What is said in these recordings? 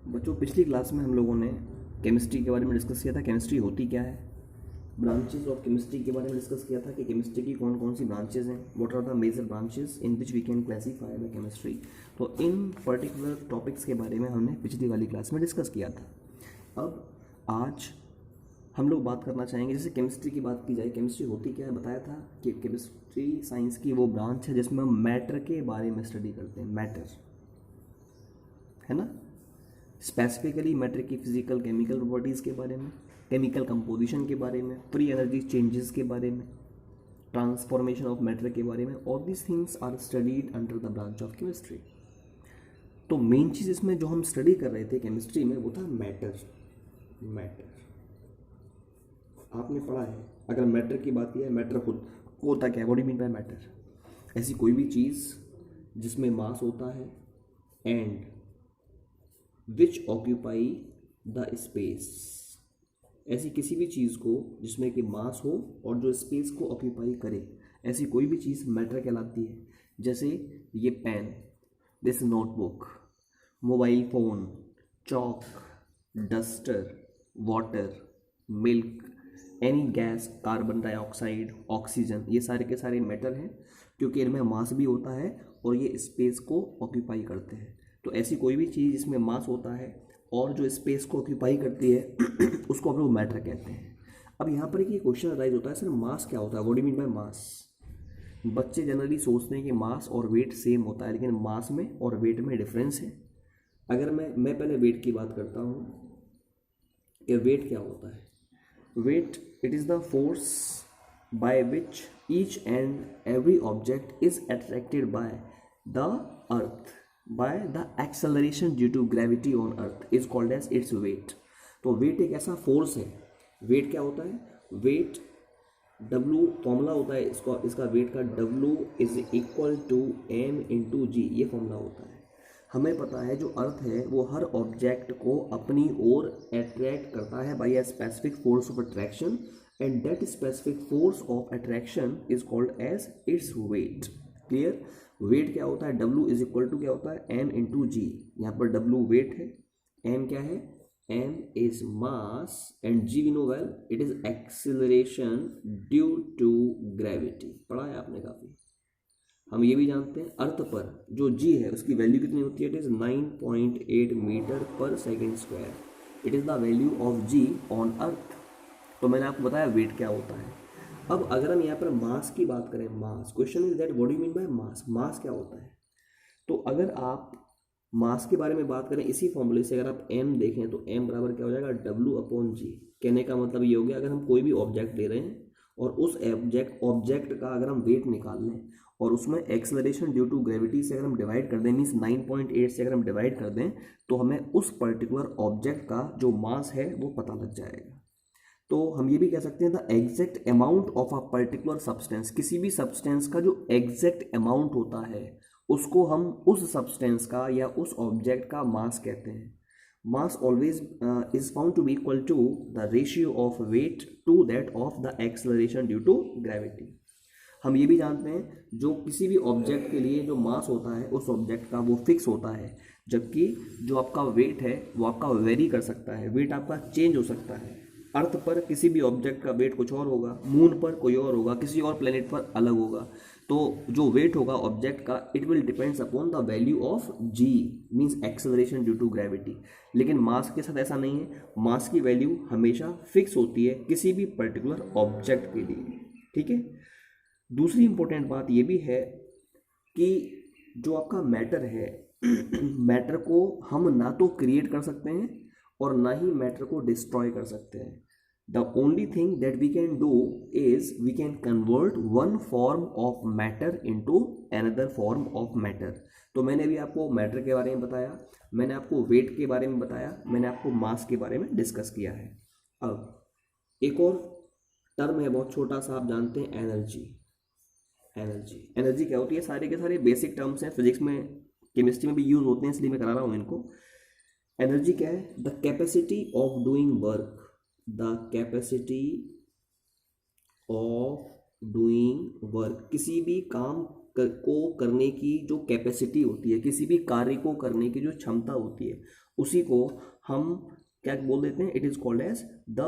बच्चों, पिछली क्लास में हम लोगों ने केमिस्ट्री के बारे में डिस्कस किया था। केमिस्ट्री होती क्या है, ब्रांचेस ऑफ केमिस्ट्री के बारे में डिस्कस किया था कि केमिस्ट्री की कौन कौन सी ब्रांचेस हैं, what are the major branches in which we can classify the chemistry. तो इन पर्टिकुलर टॉपिक्स के बारे में हमने पिछली वाली क्लास में डिस्कस किया था। अब आज हम लोग बात करना चाहेंगे, जैसे केमिस्ट्री की बात की जाए, केमिस्ट्री होती क्या है बताया था कि केमिस्ट्री साइंस की वो ब्रांच है जिसमें हम मैटर के बारे में स्टडी करते हैं। मैटर है ना, स्पेसिफिकली मैटर की फिजिकल केमिकल प्रॉपर्टीज़ के बारे में, केमिकल कंपोजिशन के बारे में, फ्री एनर्जी चेंजेस के बारे में, ट्रांसफॉर्मेशन ऑफ मैटर के बारे में। All these things are studied under the branch of chemistry. तो मेन चीज़ इसमें जो हम स्टडी कर रहे थे केमिस्ट्री में वो था मैटर। मैटर आपने पढ़ा है, अगर मैटर की बात की है, मैटर होता क्या है, what do you mean bye matter? ऐसी कोई भी चीज़ जिसमें मास होता है and which occupy the space. ऐसी किसी भी चीज़ को जिसमें कि मास हो और जो स्पेस को ऑक्यूपाई करे, ऐसी कोई भी चीज़ मैटर कहलाती है। जैसे ये pen, this notebook, mobile phone, chalk, duster, water, milk, any gas, carbon dioxide, oxygen, ये सारे के सारे मैटर हैं क्योंकि इनमें मास भी होता है और ये स्पेस को ऑक्यूपाई करते हैं। तो ऐसी कोई भी चीज़ जिसमें मास होता है और जो स्पेस को ऑक्यूपाई करती है उसको हम लोग मैटर कहते हैं। अब यहाँ पर एक ये क्वेश्चन राइज होता है, सर मास क्या होता है, what do you mean by मास? बच्चे जनरली सोचते हैं कि मास और वेट सेम होता है, लेकिन मास में और वेट में डिफरेंस है। अगर मैं पहले वेट की बात करता हूँ कि वेट क्या होता है। Weight, it is the force by which each and every object is attracted by the earth by the acceleration due to gravity on earth is called as its weight। तो wait एक ऐसा force है। Wait क्या होता है? Wait W formula होता है इसका वेट का, W is equal to m into g, ये फॉर्मूला होता है। हमें पता है जो अर्थ है वो हर ऑब्जेक्ट को अपनी ओर अट्रैक्ट करता है by a specific force of attraction and that specific force of attraction is called as its weight. Clear? Weight क्या होता है? W इज इक्वल टू क्या होता है? m into g. यहाँ पर W वेट है, m क्या है? m is mass and g we know well, it is acceleration due to gravity. पढ़ा है आपने काफी। हम ये भी जानते हैं अर्थ पर जो g है उसकी वैल्यू कितनी होती है? इट इज 9.8 मीटर पर second square. It is the value of g on earth. तो मैंने आपको बताया वेट क्या होता है। अब अगर हम यहाँ पर मास की बात करें, mass, question is that what do you mean by mass? Mass क्या होता है? तो अगर आप मास के बारे में बात करें इसी फॉर्मूले से, अगर आप m देखें तो m बराबर क्या हो जाएगा? W अपॉन जी। कहने का मतलब ये हो गया, अगर हम कोई भी ऑब्जेक्ट ले रहे हैं और उस ऑब्जेक्ट का अगर हम वेट निकाल लें और उसमें एक्सेलरेशन ड्यू टू ग्रेविटी से अगर हम डिवाइड कर दें, मीन्स 9.8 से अगर हम डिवाइड कर दें, तो हमें उस पर्टिकुलर ऑब्जेक्ट का जो मास है वो पता लग जाएगा। तो हम ये भी कह सकते हैं the exact amount of a particular substance. किसी भी सब्सटेंस का जो एग्जैक्ट अमाउंट होता है उसको हम उस सब्सटेंस का या उस ऑब्जेक्ट का मास कहते हैं। Mass always is found to be equal to the ratio of weight to that of the acceleration due to gravity. हम ये भी जानते हैं जो किसी भी ऑब्जेक्ट के लिए जो मास होता है उस ऑब्जेक्ट का वो फिक्स होता है, जबकि जो आपका वेट है वो आपका वेरी कर सकता है, वेट आपका चेंज हो सकता है। अर्थ पर किसी भी ऑब्जेक्ट का वेट कुछ और होगा, मून पर कोई और होगा, किसी और प्लेनेट पर अलग होगा। तो जो वेट होगा ऑब्जेक्ट का, it will depends upon the value of g, means acceleration due to gravity. लेकिन मास के साथ ऐसा नहीं है, मास की वैल्यू हमेशा फिक्स होती है किसी भी पर्टिकुलर ऑब्जेक्ट के लिए। ठीक है। दूसरी इंपॉर्टेंट बात ये भी है कि जो आपका मैटर है मैटर को हम ना तो क्रिएट कर सकते हैं और ना ही मैटर को डिस्ट्रॉय कर सकते हैं। The only thing that we can do is we can convert one form of matter into another form of matter. तो मैंने भी आपको मैटर के बारे में बताया, मैंने आपको वेट के बारे में बताया, मैंने आपको मास के बारे में डिस्कस किया है। अब एक और टर्म है बहुत छोटा सा, आप जानते हैं एनर्जी। एनर्जी क्या होती है? सारे के सारे बेसिक टर्म्स हैं, फिजिक्स में केमिस्ट्री में भी यूज होते हैं, इसलिए मैं करा रहा हूँ इनको। एनर्जी क्या है? The capacity of doing work, the capacity of doing work, किसी भी काम को करने की जो कैपेसिटी होती है, किसी भी कार्य को करने की जो क्षमता होती है, उसी को हम क्या बोल देते हैं, it is called as the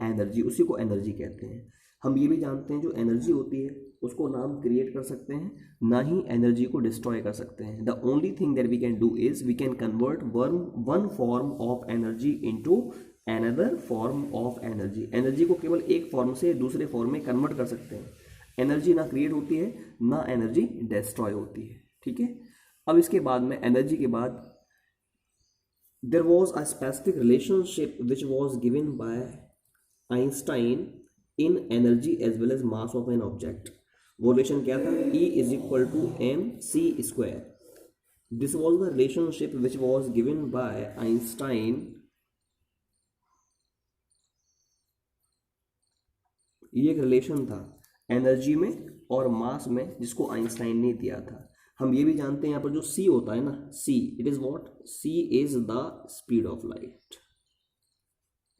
energy, उसी को एनर्जी कहते हैं। हम ये भी जानते हैं जो एनर्जी होती है उसको ना हम क्रिएट कर सकते हैं, ना ही एनर्जी को डिस्ट्रॉय कर सकते हैं। The only thing that we can do is we can convert one form of energy into another form of energy. Energy को केवल एक फॉर्म से दूसरे फॉर्म में कन्वर्ट कर सकते हैं। एनर्जी ना क्रिएट होती है, ना एनर्जी डिस्ट्रॉय होती है, ठीक है। अब इसके बाद में एनर्जी के बाद there was a specific relationship which was given by Einstein in energy as well as mass of an object. वो रिलेशन क्या था, E is equal to mc square. This was the relationship which was given by Einstein. ये एक relation था energy में और मास में जिसको आइंस्टाइन ने दिया था। हम ये भी जानते हैं यहाँ पर जो c होता है ना, c it is what, c is the speed of light,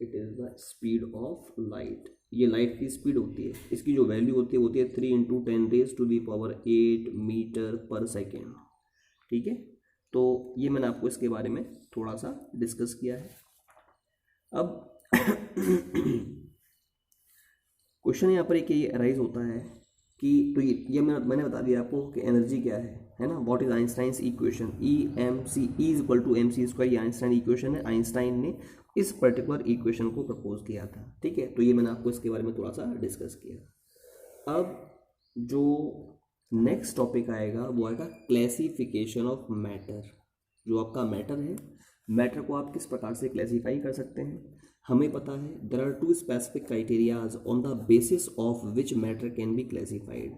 it is the speed of light. ये लाइट की स्पीड होती है, इसकी जो वैल्यू होती है 3 × 10⁸ मीटर पर सेकेंड, ठीक है। तो ये मैंने आपको इसके बारे में थोड़ा सा डिस्कस किया है। अब क्वेश्चन यहाँ पर एक ये अराइज होता है कि तो ये मैंने बता दिया आपको कि एनर्जी क्या है ना। What is Einstein's equation, E is equal to mc², ये आइंस्टाइन इक्वेशन है। आइंस्टाइन ने इस पर्टिकुलर इक्वेशन को प्रपोज किया था, ठीक है। तो ये मैंने आपको इसके बारे में थोड़ा सा डिस्कस किया। अब जो नेक्स्ट टॉपिक आएगा वो आएगा क्लासिफिकेशन ऑफ मैटर। जो आपका मैटर है, मैटर को आप किस प्रकार से क्लासीफाई कर सकते हैं। हमें पता है there are 2 specific criterias on the basis of which matter can be classified.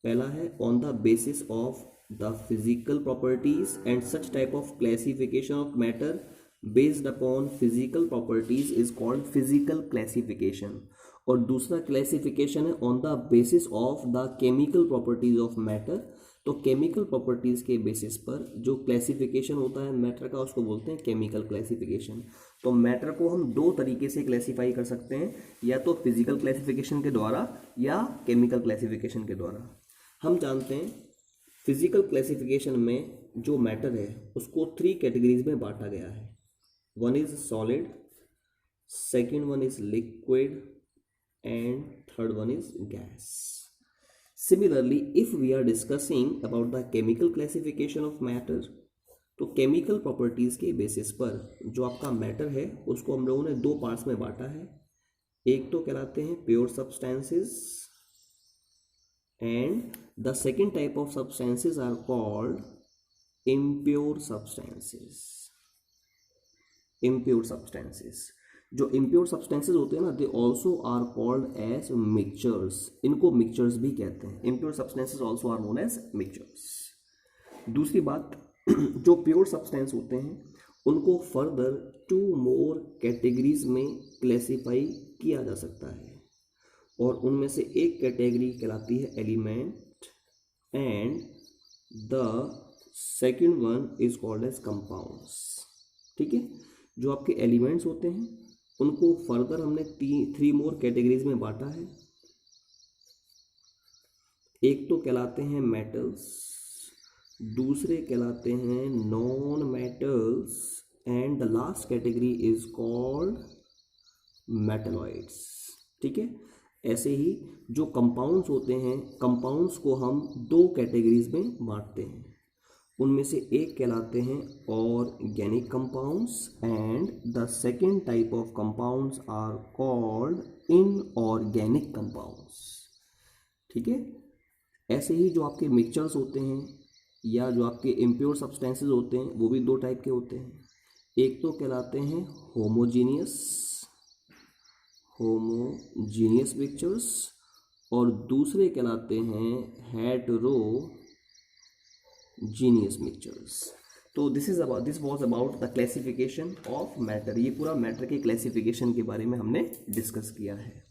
पहला है on the basis of the physical properties and such type of classification of matter based upon physical properties is called physical classification. और दूसरा classification है on the basis of the chemical properties of matter. तो chemical properties के basis पर जो classification होता है matter का उसको बोलते हैं केमिकल क्लासिफिकेशन। तो मैटर को हम 2 तरीके से क्लासीफाई कर सकते हैं, या तो फिजिकल क्लासिफिकेशन के द्वारा या केमिकल क्लासिफिकेशन के द्वारा। हम जानते हैं फिजिकल क्लासिफिकेशन में जो मैटर है उसको 3 कैटेगरीज में बांटा गया है। One is solid, second one is liquid and third one is gas. Similarly, if we are discussing about the chemical classification of matter, तो केमिकल प्रॉपर्टीज के बेसिस पर जो आपका मैटर है उसको हम लोगों ने 2 पार्ट्स में बांटा है। एक तो कहलाते हैं pure substances and the second type of substances are called impure substances. Impure substances, जो इम्प्योर सब्सटेंसेस होते हैं ना, they also are called as mixtures. इनको मिक्सचर्स भी कहते हैं। Impure substances also are known as mixtures. दूसरी बात, जो प्योर सब्सटेंस होते हैं उनको फर्दर 2 मोर कैटेगरीज में क्लासीफाई किया जा सकता है, और उनमें से एक कैटेगरी कहलाती है element and the second one is called as compounds, ठीक है। जो आपके एलिमेंट्स होते हैं उनको फर्दर हमने 3 मोर कैटेगरीज में बांटा है। एक तो कहलाते हैं मेटल्स, दूसरे कहलाते हैं non metals and the last category is called metalloids, ठीक है। ऐसे ही जो कंपाउंड्स होते हैं, कंपाउंड्स को हम 2 कैटेगरीज में बांटते हैं। उनमें से एक कहलाते हैं organic compounds and the second type of compounds are called inorganic compounds, ठीक है। ऐसे ही जो आपके मिक्सचर्स होते हैं या जो आपके इम्प्योर सब्सटेंसेस होते हैं वो भी 2 टाइप के होते हैं। एक तो कहलाते हैं होमोजीनियस मिक्सचर्स और दूसरे कहलाते हैं हेटेरोजीनियस मिक्सचर्स। तो this was about the classification of matter. ये पूरा मैटर के क्लासिफिकेशन के बारे में हमने डिस्कस किया है।